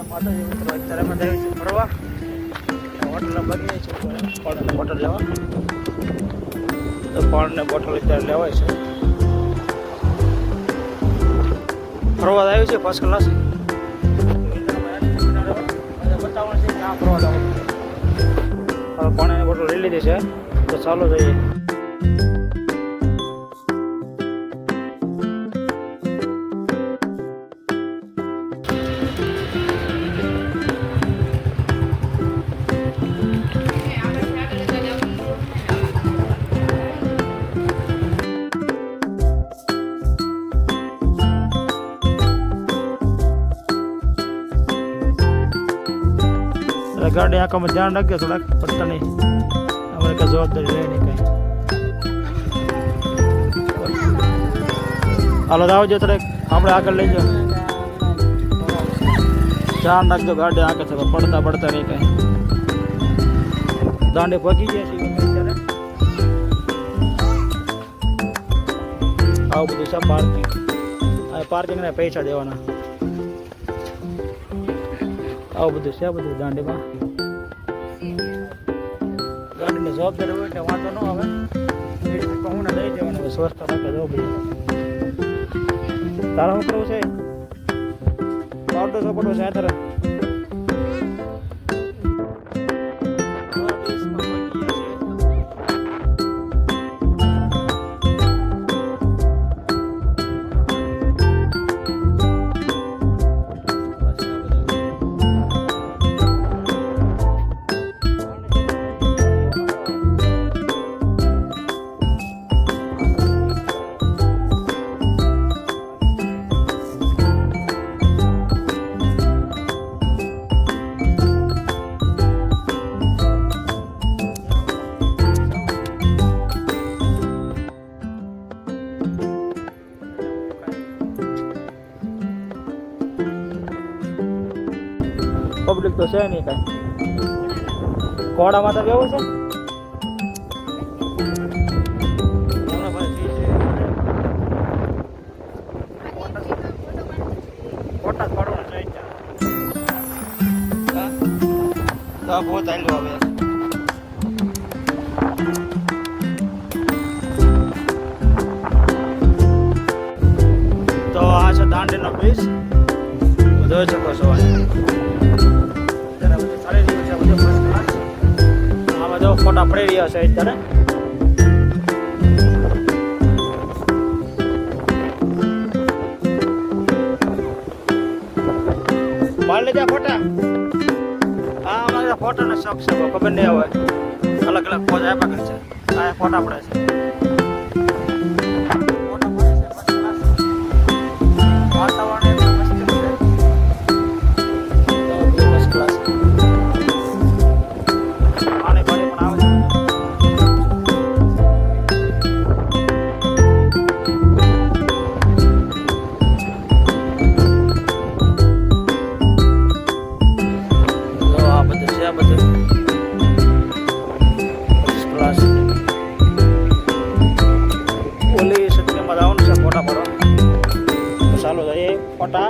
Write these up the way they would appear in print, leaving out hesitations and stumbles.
માતાજી મિત્રો અત્યારે અમે જઈએ છીએ ફરવા હોટલ બની છે પાણીની બોટલ લેવા તો પાણીની બોટલ અત્યારે લેવાય છે ફરવા આવ્યું છે ફર્સ્ટ ક્લાસ બતાવવાનું છે ક્યાં ફરવા જવાનું હવે પાણીની બોટલ લઈ લીધી છે તો ચાલો જઈએ गाड़ी आँखों में ध्यान रखिए थोड़ा पता नहीं हमारे का जवाबदारी रहे नहीं कहीं हालो आओ जो थोड़े આપણે આગળ લઈ જાઓ ધ્યાન રાખજો ગાડી આગે છે પડતા પડતા નહીં કઈ દાંડે પહોંચી ગયા છીએ અત્યારે આવું બધું છે પાર્કિંગ આ પાર્કિંગના પૈસા દેવાના આવું બધું છે બધું દાંડીમાં ગાડીની જવાબદારી હોય એટલે વાંધો ન આવે હું ને દઈ દેવાનું સ્વસ્થ રાખે જવું બધું તારા શું કરવું છે પાવડો ચોપડો છે તારે પબ્લિક તો છે નહીં કાંઈ ઘોડામાં તો કેવું છે ફોટા પાડવાના છે બહુ ચાલ્યું હવે તો આ છે દાંડીનો બીચ જોઈ શકો છો ફોટા પડી રહ્યા છે અત્યારે પાડ લીધા ફોટા હા અમારે ફોટાનો શોખ છે ખબર નહીં હોય અલગ અલગ પોઝ આપ્યા કરે છે આ ફોટા પડે છે ફોટા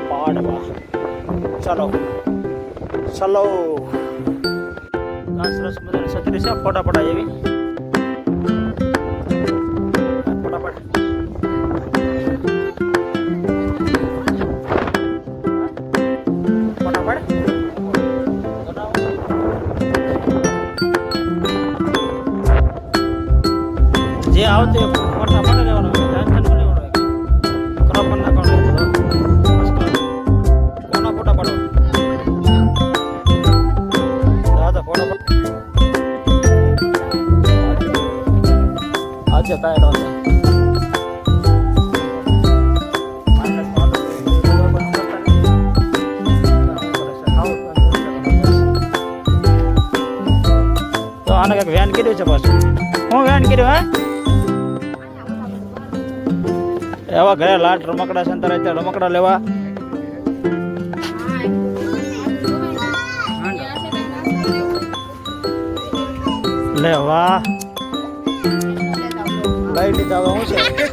પાડવા ચાલો ચલો સરસ મજાની છત્રી છે ફોટા પડાય એવી ફોટા પડ ફોટા પડ જે આવતે ફોટા પડી લેવાનો ટેન્શન ન લેવાનું ખરાબ પણ ના કરવાનું આજે કાંઈ ન તો આને કંઈક વેન કર્યું છે પાછું હું વેન કર્યું હે એવા ઘરે લાટ રમકડા છે તારે અત્યારે રમકડા લેવા લેવા લઈ લીધા હવે શું છે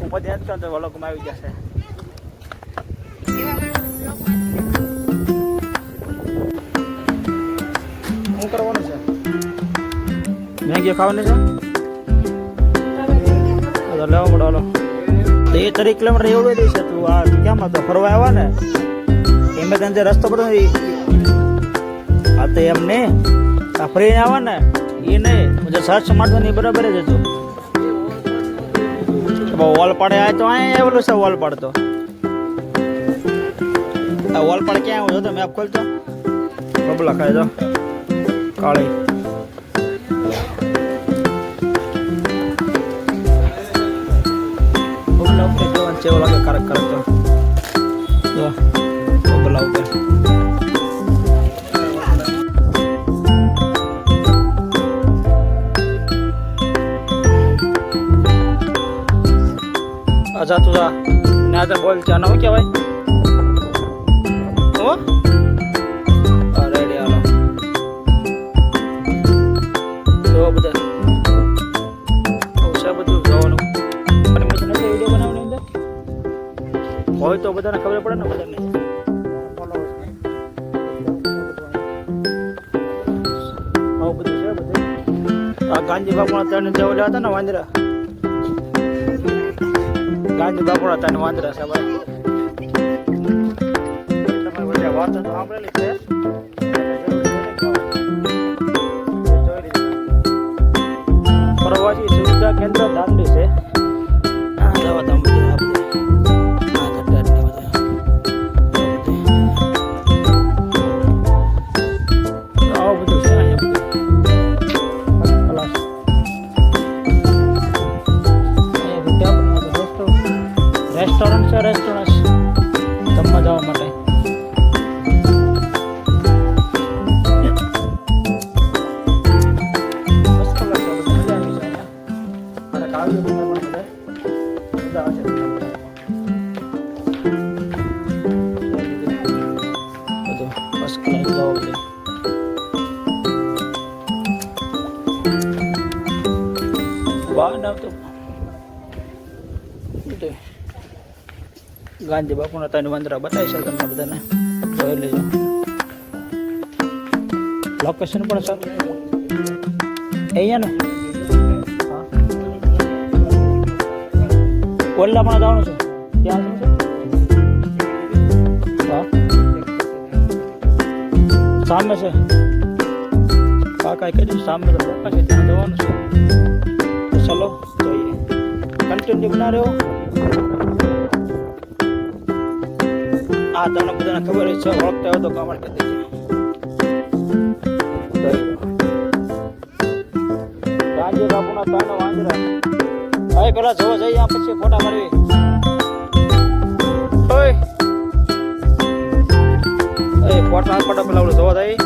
ઉપર ધ્યાન કરતો વલોકમાં આવી જશે મેગી ખાવાની છે તો લેવા પડો હાલો 30 કિલોમીટર એવડું દે છે તું આ કેમ હતો ફરવા આવ્યા ને એમ તને જે રસ્તો પડતો આ તો એમ ને આ ફરીને આવવા ને એ નહીં મુજે સર્ચ મારતો નહીં બરાબર જ હતું વોલ પાડે આ તો અહીંયા આવેલું છે વોલ પાડતો આ વોલ પાડે ક્યાં આવ્યો તો મેપ ખોલતો બબલા ખાય તો કાળી બબલા ઉપર જવાનું છે લાગે કરક તો જો બબલા ઉપર જા તું જા ને આ તો બોલ ચાનો શું કહેવાય હો રેડી હાલો તો બધા ઓછા બધું જવાનું અને મશીન વિડીયો બનાવવાની અંદર હોય તો બધાને ખબર પડે ને બધાને આવું બધું છે બધું આ ગાંધી બાપુના ત્રણ જવા હતા ને વાંદરા ગાંધી બાપુના તને વાંદરા છે ભાઈ તમે બધા વાતો તો સાંભળેલી છે પ્રવાસી સુવિધા કેન્દ્ર દાંડી છે જવા તમે બધા આવું બધું છે રેસ્ટોરન્ટ છે રેસ્ટોરન્ટ જમવા જવા માટે ગાંધી બાપુના ત્રણ વાંદરા બતાવી છે તમને બધાને જોઈ લેજો લોકેશન પણ સારું અહીંયા ને ઓલા પણ જવાનું છે ત્યાં શું છે હા સામે છે કાકા કીધું સામે તો કાકા છે ત્યાં જવાનું છે તો ચલો જોઈએ કન્ટિન્યુ બના રહ્યો આ તમને બધાને ખબર છે ઓળખતા હોય તો કમેન્ટ કરી દેજો ગાંધી બાપુના ત્રણ વાંદરા હવે પેલા જોવા જઈએ આ પછી ફોટા પાડવી ઓય ફોટા પેલા ઓલું જોવા જઈએ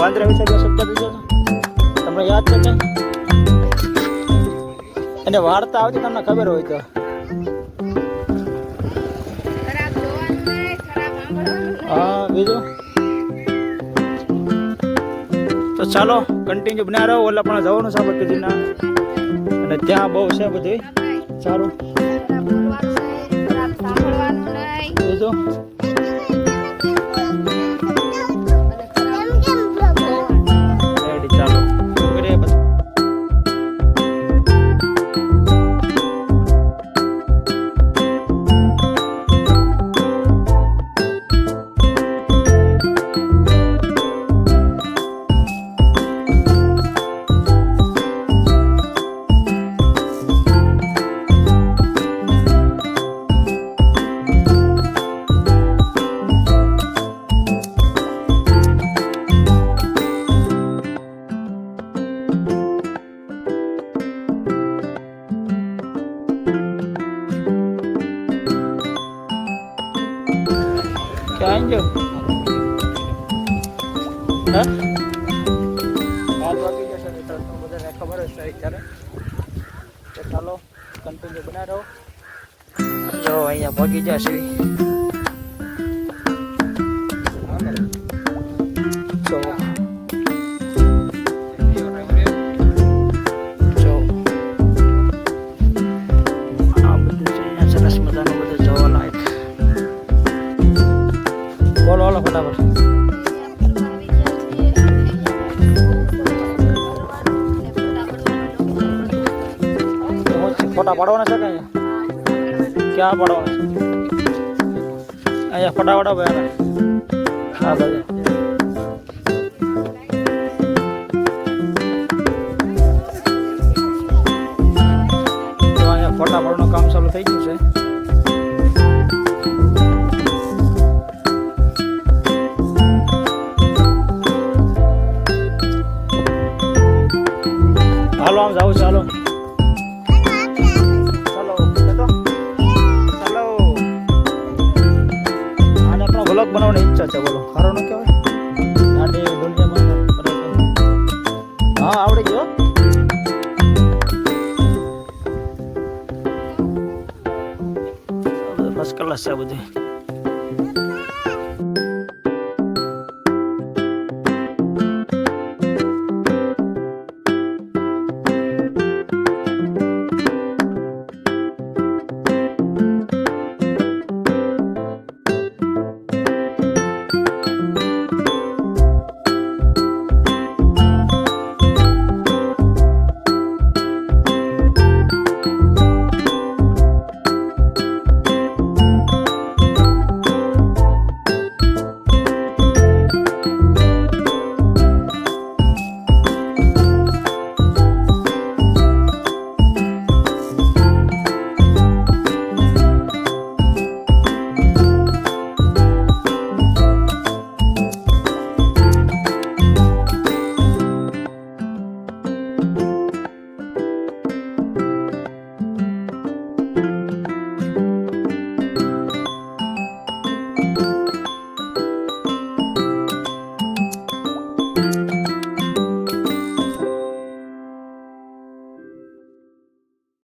વાંદરા વિશે બે શબ્દ દીધો તમને યાદ છે ને અને વાર્તા આવતી તમને ખબર હોય તો હા બીજું તો ચાલો કન્ટિન્યુ બના રહો ઓલા પણ જવાનું છે આપણે કીધું અને ત્યાં બહુ છે બધું સારું બીજું ક્યાં ગયો હા 5 વાગી જશે મિત્રો તો બધાને ખબર જ છે અત્યારે તો ચાલો કન્ટિન્યુ બના રહો જો અહીંયા પહોંચી જશે તો પાડવાના છે કે અહીંયા ક્યાં પાડવાના છે અહીંયા ફટાફટ ભાઈ હા ભાઈ અહીંયા ફોટા પાડવાનું કામ ચાલુ થઈ ગયું છે હાલો આમ જાઉં ચાલો ચાલો ચાલો આને આપણો વ્લોગ બનાવવાની ઈચ્છા છે બોલો સારો ન કહેવાય દાંડી ડોલિયામાં હા આવડી ગયો ફર્સ્ટ ક્લાસ છે આ બધી